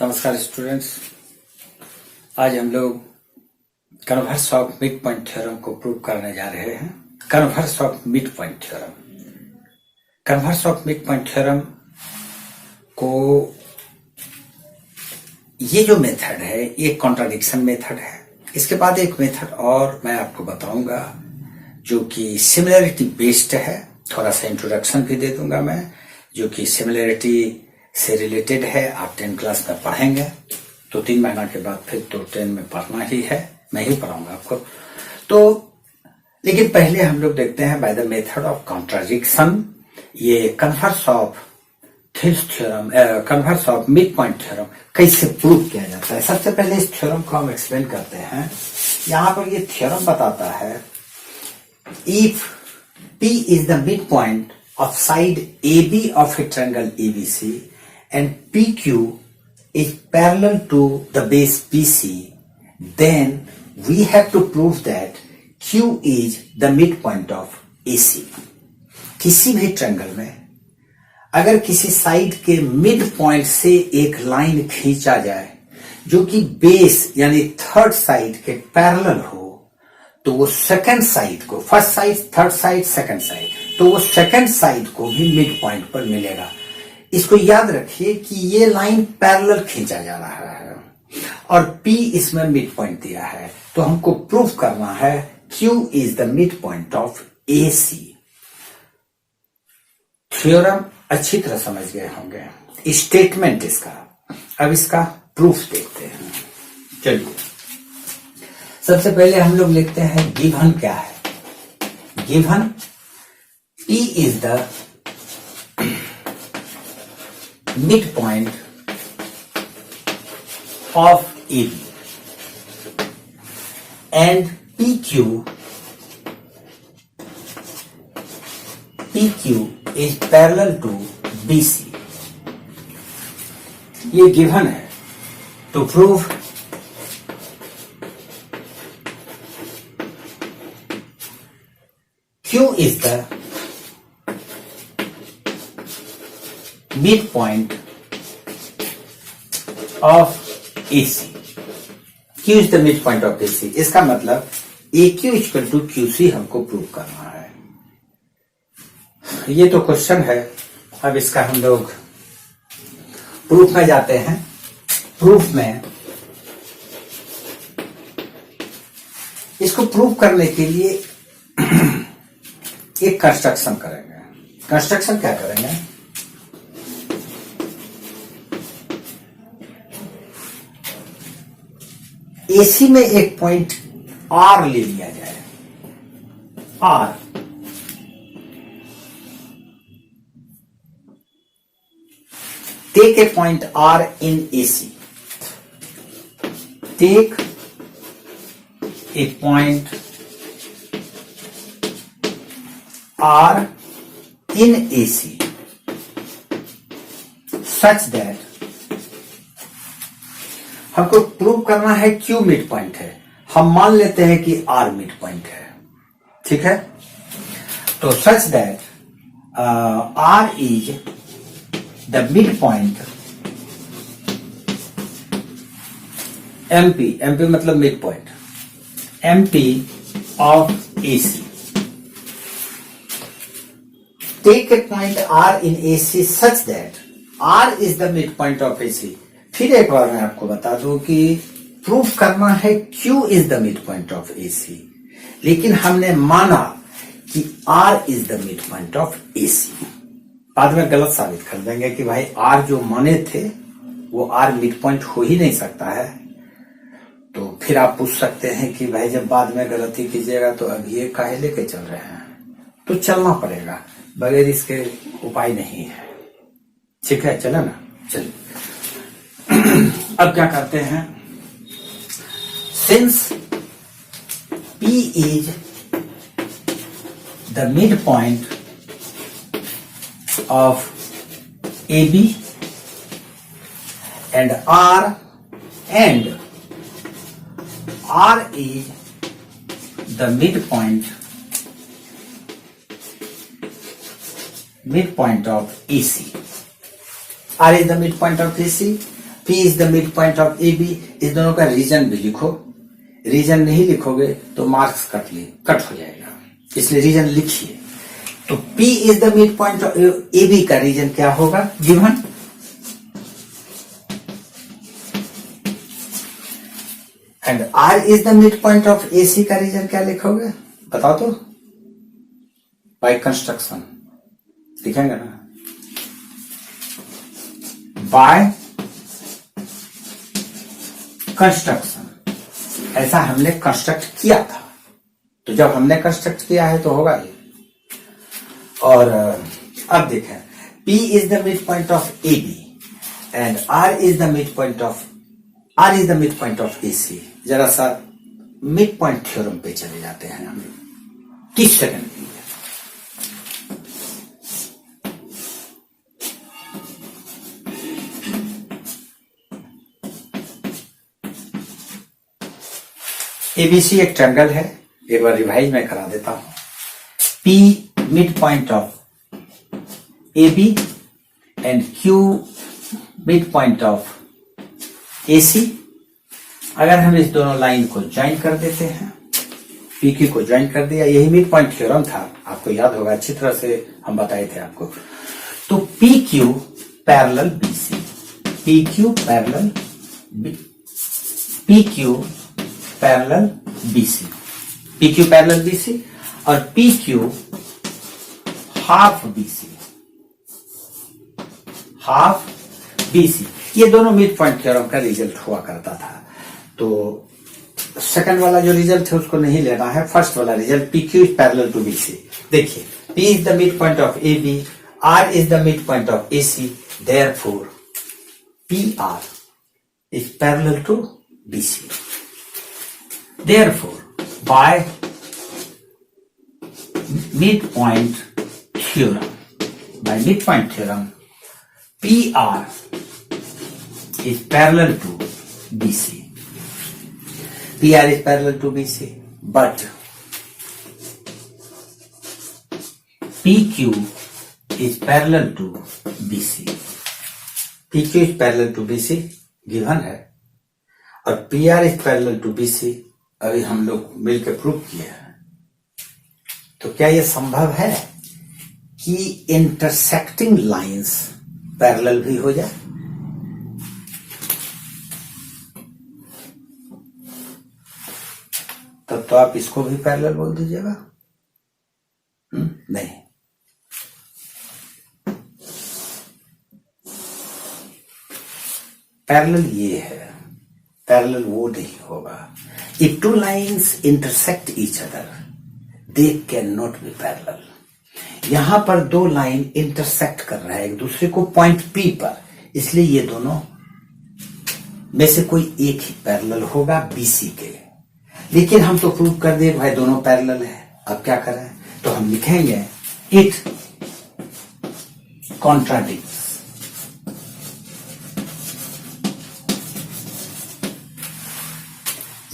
नमस्कार स्टूडेंट्स। आज हम लोग converse of mid point theorem को प्रूव करने जा रहे हैं। Converse of mid point theorem, converse of mid point theorem को ये जो मेथड है ये कॉन्ट्राडिक्शन मेथड है। इसके बाद एक मेथड और मैं आपको बताऊंगा जो कि सिमिलरिटी बेस्ड है। थोड़ा सा इंट्रोडक्शन भी दे दूंगा मैं, जो कि सिमिलरिटी से रिलेटेड है। आप 10 क्लास में पढ़ेंगे तो 3 महीना के बाद फिर तो 10 में पढ़ना ही है, मैं ही पढ़ाऊंगा आपको। तो लेकिन पहले हम लोग देखते हैं by the method of contradiction ये converse of this theorem, converse of mid point theorem कैसे प्रूव किया जाता है। सबसे पहले इस थ्योरम को हम एक्सप्लेन करते हैं। यहां पर ये थ्योरम बताता है if P is the midpoint of side AB of a triangle ABC and PQ is parallel to the base BC, then we have to prove that Q is the midpoint of AC. किसी भी triangle में अगर किसी side के mid point से एक line खींचा जाए जो कि बेस यानी थर्ड साइड के पैरेलल हो, तो वो सेकंड साइड को, first side, third side, second side, तो वो सेकंड साइड को भी मिड पॉइंट पर मिलेगा। इसको याद रखिए कि ये लाइन पैरेलल खींचा जा रहा है और P इसमें मिड पॉइंट दिया है, तो हमको प्रूव करना है Q is the mid point of AC। Theorem अच्छी तरह समझ गए होंगे, स्टेटमेंट इसका। अब इसका प्रूफ देखते हैं। चलिए सबसे पहले हम लोग लिखते हैं गिवन क्या है। Given P is the mid point of AB and PQ is parallel to BC। ये गिवन है। To prove Q is the midpoint of AC. Q is the midpoint of AC। इसका मतलब AQ इक्वल टू QC हमको prove करना है। ये तो question है। अब इसका हम लोग प्रूफ में जाते हैं। प्रूफ में इसको प्रूव करने के लिए एक कंस्ट्रक्शन करेंगे। कंस्ट्रक्शन क्या करेंगे? AC में एक पॉइंट R ले लिया जाए। R take a point R in AC। take a point R in AC such that हमको प्रूव करना है Q मिड पॉइंट है। हम मान लेते हैं कि R मिड पॉइंट है, ठीक है। तो such that R is the mid point MP मतलब mid point, MP of AC। Take a point R in AC such that R is the midpoint of AC। फिर एक बार मैं आपको बता दूं कि प्रूफ करना है Q is the midpoint of AC, लेकिन हमने माना कि R is the midpoint of AC। बाद में गलत साबित कर देंगे कि भाई R जो माने थे वो R मिडपॉइंट हो ही नहीं सकता है। तो फिर आप पूछ सकते हैं कि भाई जब बाद में गलती कीजिएगा तो अभी ये काहे लेके चल रहे हैं। तो चलना पड़ेगा, बगैर इसके उपाय नहीं है, ठीक है। चले ना, चलिए अब क्या करते हैं। Since P is the mid point of AB and R is the midpoint of AC। R is the midpoint of AC। P is the mid point of A B, इस दोनों का रीजन भी लिखो, रीजन नहीं लिखोगे तो marks cut हो जाएगा, इसलिए रीजन लिखिए। तो P is the mid point of A B का रीजन क्या होगा, given, and R is the mid point of A C का रीजन क्या लिखोगे, बताओ तो, बाय कंस्ट्रक्शन लिखेंगे ना, बाय कंस्ट्रक्शन, ऐसा हमने कंस्ट्रक्ट किया था, तो जब हमने कंस्ट्रक्ट किया है तो होगा ये। और अब देखें, P is the mid point of A B and R is the mid point of A C. जरा सा मिड पॉइंट थ्योरम पे चले जाते हैं हम 30 सेकंड के लिए। एबीसी एक ट्रायंगल है, एक बार रिवाइज में करा देता हूं। P mid point of A B and Q mid point of A C. अगर हम इस दोनों लाइन को ज्वाइन कर देते हैं, PQ को ज्वाइन कर दिया, यही मिड पॉइंट थ्योरम था, आपको याद होगा, अच्छी तरह से हम बताए थे आपको। तो PQ parallel BC, PQ parallel BC, PQ parallel BC और PQ हाफ BC, ये दोनों मिड पॉइंट थ्योरम का रिजल्ट हुआ करता था। तो सेकंड वाला जो रिजल्ट है उसको नहीं लेना है, फर्स्ट वाला result PQ is parallel to BC। देखिए, P is the mid point of AB, R is the mid point of AC, therefore PR is parallel to BC. Therefore, by midpoint theorem, PR is parallel to BC. PR is parallel to BC, but PQ is parallel to BC. PQ is parallel to BC given है, और PR is parallel to BC अभी हम लोग मिलकर prove किए हैं। तो क्या यह संभव है कि इंटरसेक्टिंग लाइंस पैरेलल भी हो जाए? तब तो आप इसको भी पैरेलल बोल दीजिएगा। नहीं, पैरेलल ये है, पैरेलल वो नहीं होगा। If two lines intersect each other, they cannot be parallel. यहां पर दो लाइन इंटरसेक्ट कर रहा है एक दूसरे को पॉइंट P पर, इसलिए ये दोनों में से कोई एक ही पैरेलल होगा BC के। लेकिन हम तो प्रूव कर दिए भाई दोनों पैरेलल है, अब क्या करें? तो हम लिखेंगे इट कॉन्ट्राडिक्ट्स,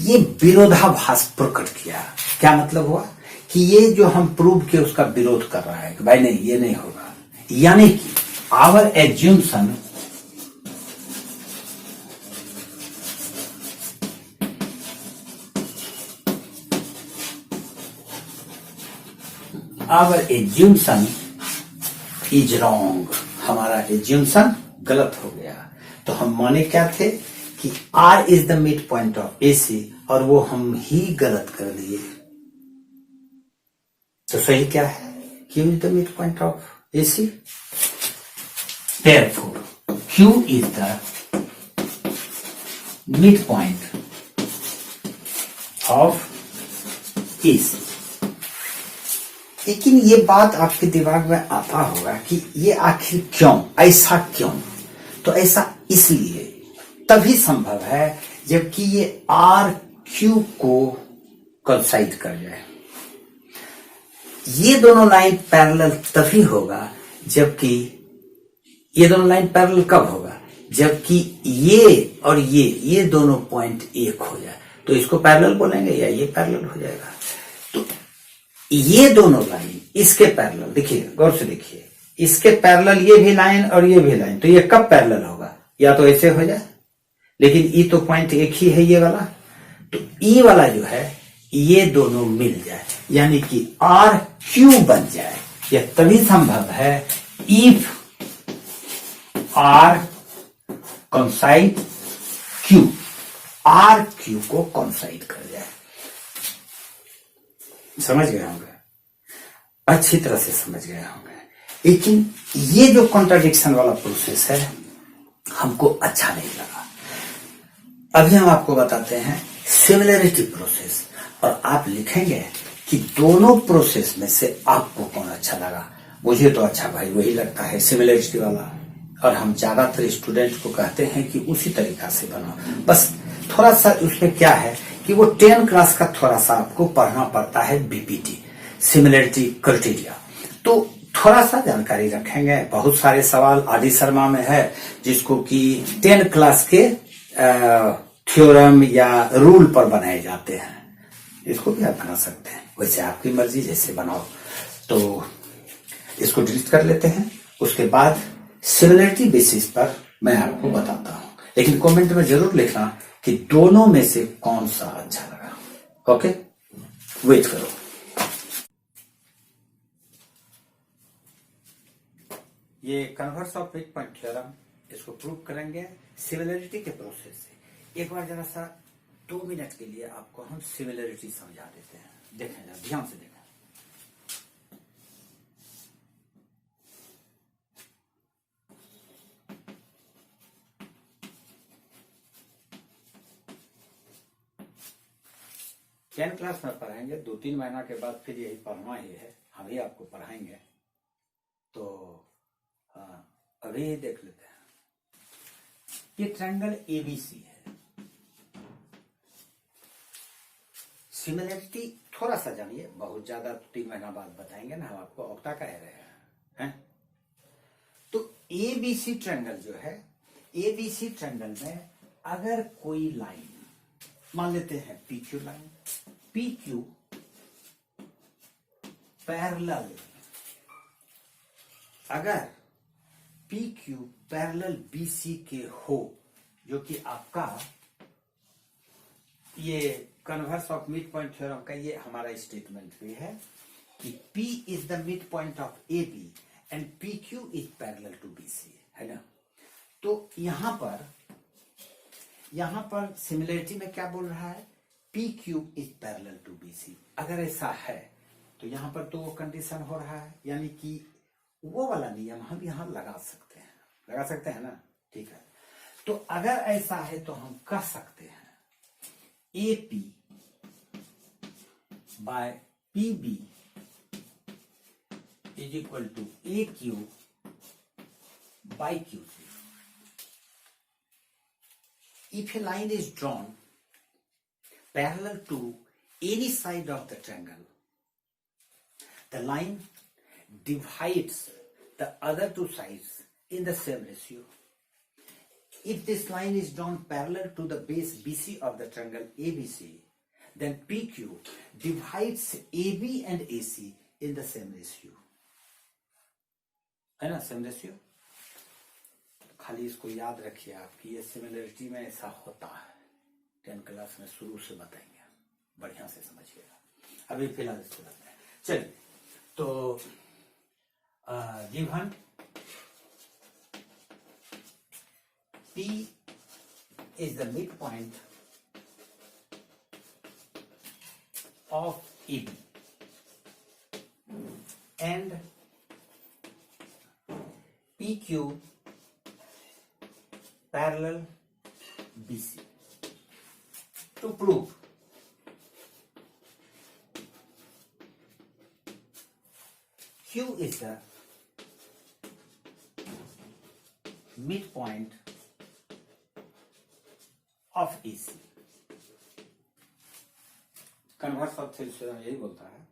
ये विरोधाभास प्रकट किया। क्या मतलब हुआ कि ये जो हम प्रूव किए उसका विरोध कर रहा है कि भाई नहीं, ये नहीं होगा। यानी कि आवर एज्यूम्शन इज रॉन्ग, हमारा एज्यूम्शन गलत हो गया। तो हम माने क्या थे कि R is the mid point of AC, और वो हम ही गलत कर दिए। तो सही क्या है? Q is the mid point of AC, therefore Q is the mid point of AC। लेकिन ये बात आपके दिमाग में आता होगा कि ये आखिर क्यों, ऐसा क्यों? तो ऐसा इसलिए तभी संभव है जबकि ये R Q को कोइंसाइड कर जाए। ये दोनों लाइन पैरेलल तभी होगा जबकि ये दोनों लाइन पैरेलल कब होगा? जबकि ये और ये दोनों पॉइंट एक हो जाए, तो इसको पैरेलल बोलेंगे या ये पैरेलल हो जाएगा। तो ये दोनों लाइन इसके पैरेलल, देखिए गौर से देखिए, इसके पैरेलल ये भी लाइन और ये भी लाइन, तो ये कब पैरेलल होगा? या तो ऐसे हो जाए लेकिन ई तो पॉइंट एक ही है ये वाला, तो ई वाला जो है ये दोनों मिल जाए यानी कि आर क्यू बन जाए। यह तभी संभव है if R coincide Q, R Q को कॉन्साइड कर जाए। समझ गए होंगे, अच्छी तरह से समझ गए होंगे। लेकिन ये जो कॉन्ट्राडिक्शन वाला प्रोसेस है हमको अच्छा नहीं लगा। अभी हम आपको बताते हैं सिमिलरिटी प्रोसेस, और आप लिखेंगे कि दोनों प्रोसेस में से आपको कौन अच्छा लगा। मुझे तो अच्छा भाई वही लगता है सिमिलरिटी वाला, और हम ज्यादातर स्टूडेंट को कहते हैं कि उसी तरीका से बनाओ। बस थोड़ा सा उसमें क्या है कि वो 10 क्लास का थोड़ा सा आपको पढ़ना पड़ता है बीपीटी, सिमिलरिटी क्राइटेरिया, तो थोड़ा सा जानकारी रखेंगे। बहुत सारे सवाल आदि शर्मा में है जिसको कि 10 क्लास के थ्योरम या रूल पर बनाए जाते हैं, इसको भी आप बना सकते हैं, वैसे आपकी मर्जी जैसे बनाओ। तो इसको डिलीट कर लेते हैं, उसके बाद सिमिलरिटी बेसिस पर मैं आपको बताता हूं, लेकिन कमेंट में जरूर लिखना कि दोनों में से कौन सा अच्छा लगा। ओके, वेट करो। ये converse of mid point theorem, इसको प्रूव करेंगे सिमिलरिटी के प्रोसेस से। एक बार जरा सा 2 मिनट के लिए आपको हम सिमिलरिटी समझा देते हैं, देखें जरा ध्यान से देखें। टेन क्लास में पढ़ाएंगे, 2-3 महीना के बाद फिर यही पढ़ना ही है, हम ही आपको पढ़ाएंगे। तो अभी ही देख लेते हैं। ये ट्रायंगल एबीसी है। सिमिलरिटी थोड़ा सा जानिए, बहुत ज्यादा 3 महीना बाद बताएंगे ना, हम आपको औक्ता कह रहे हैं। तो एबीसी ट्रायंगल जो है, एबीसी ट्रायंगल में अगर कोई लाइन मान लेते हैं पीक्यू लाइन, पीक्यू पैरेलल, अगर PQ पैरेलल BC के हो, जो कि आपका ये converse of mid point theorem का ये हमारा स्टेटमेंट भी है कि P is the mid point of AB and PQ is parallel to BC, है ना। तो यहां पर सिमिलरिटी में क्या बोल रहा है, PQ is parallel to BC। अगर ऐसा है तो यहां पर तो वो कंडीशन हो रहा है, यानी कि वो वाला नियम हम यहां लगा सकते हैं ना, ठीक है। तो अगर ऐसा है तो हम कह सकते हैं AP by PB is equal to AQ by QC। If a line is drawn parallel to any side of the triangle, the line divides the other two sides in the same ratio. If this line is drawn parallel to the base BC of the triangle ABC, then PQ divides AB and AC in the same ratio. है ना, same ratio. खाली इसको याद रखिए आप कि ये similarity में ऐसा होता है, 10 क्लास में शुरू से बताएंगे, बढ़िया से समझिएगा। अभी फिलहाल इसको रखते हैं। चलिए, तो given P is the midpoint of AB and PQ parallel BC. To prove Q is the midpoint of AC. Converse of theorem यही बोलता है।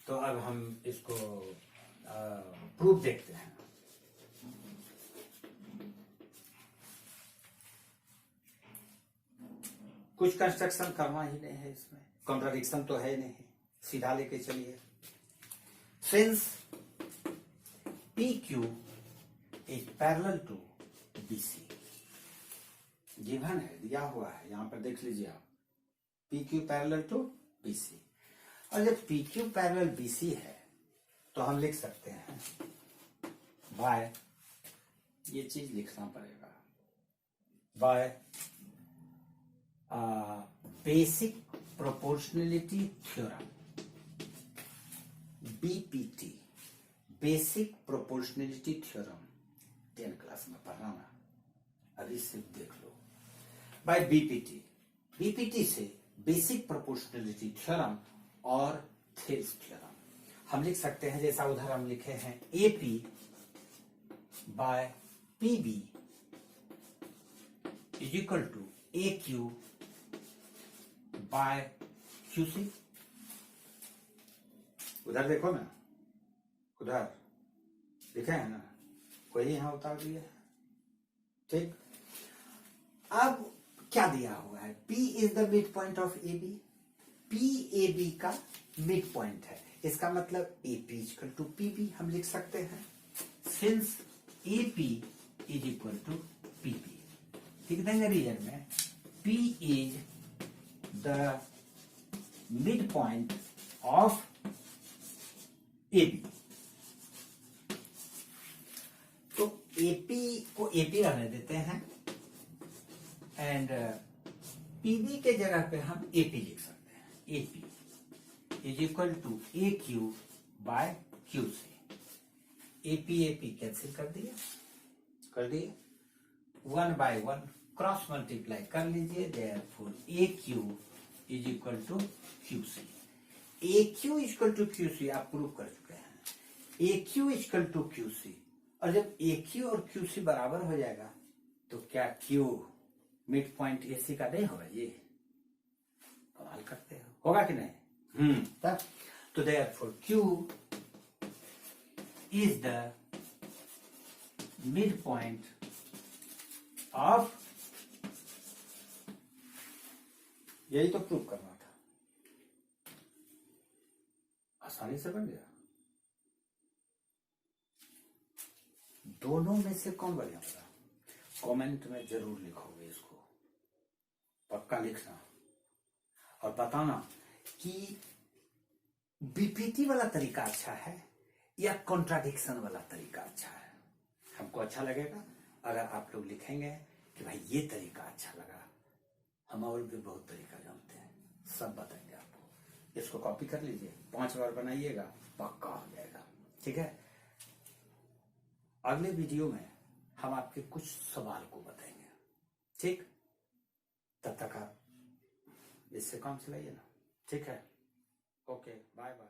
तो अब हम इसको प्रूफ देखते हैं। कुछ कंस्ट्रक्शन करना ही नहीं है, इसमें कॉन्ट्राडिक्शन तो है नहीं, सीधा लेके चलिए। Since PQ is parallel to BC, given है, दिया हुआ है, यहां पर देख लीजिए आप, P Q parallel to BC. और जब पी क्यू पैरेलल बीसी है तो हम लिख सकते हैं बाय, ये चीज लिखना पड़ेगा, by basic proportionality theorem, BPT, basic proportionality theorem, 10 class में पढ़ना ना, अभी सिर्फ देख लो। बाय बीपीटी, बीपीटी से बेसिक प्रोपोर्शनलिटी थ्योरम और थेल्स थ्योरम हम लिख सकते हैं, जैसा उधर हम लिखे हैं AP by PB is equal to A Q by QC. उधर देखो ना, उधर लिखे हैं ना, वही यहां उतार दिया है। ठीक, अब क्या दिया हुआ है, P is the mid point of A B, P A B का मिड पॉइंट है, इसका मतलब A P equal to P B हम लिख सकते हैं, since A P is equal to P B. लिख देंगे रीजन में P is the mid point of A B. तो एपी को एपी रहने देते हैं एंड पीबी के जगह पे हम एपी लिख सकते हैं, AP is equal to A Q by Q से। एपी एपी कैंसिल कर दिया, कर दिए, 1 बाय 1 क्रॉस मल्टीप्लाई कर लीजिए, therefore A Q is equal to Q C. A Q equal to Q C आप प्रूव कर चुके हैं, A Q equal to Q C. और जब ए क्यू और क्यू सी बराबर हो जाएगा तो क्या Q mid point A C का नहीं होगा? ये कमाल करते हो, होगा कि नहीं? तब तो therefore Q is the mid point of, यही तो प्रूव करना था, आसानी से बन गया। दोनों में से कौन बढ़िया होगा? कमेंट में जरूर लिखोगे, इसको पक्का लिखना और बताना कि बीपीटी वाला तरीका अच्छा है या कॉन्ट्राडिक्शन वाला तरीका अच्छा है। हमको अच्छा लगेगा अगर आप लोग लिखेंगे कि भाई ये तरीका अच्छा लगा, हम और भी बहुत तरीका जानते हैं, सब बताएंगे आपको। इसको कॉपी कर लीजिए, 5 बार बनाइएगा, पक्का हो जाएगा। ठीक है, अगले वीडियो में हम आपके कुछ सवाल को बताएंगे। ठीक, तब तक आप इससे काम चलाइए ना। ठीक है, ओके, बाय बाय।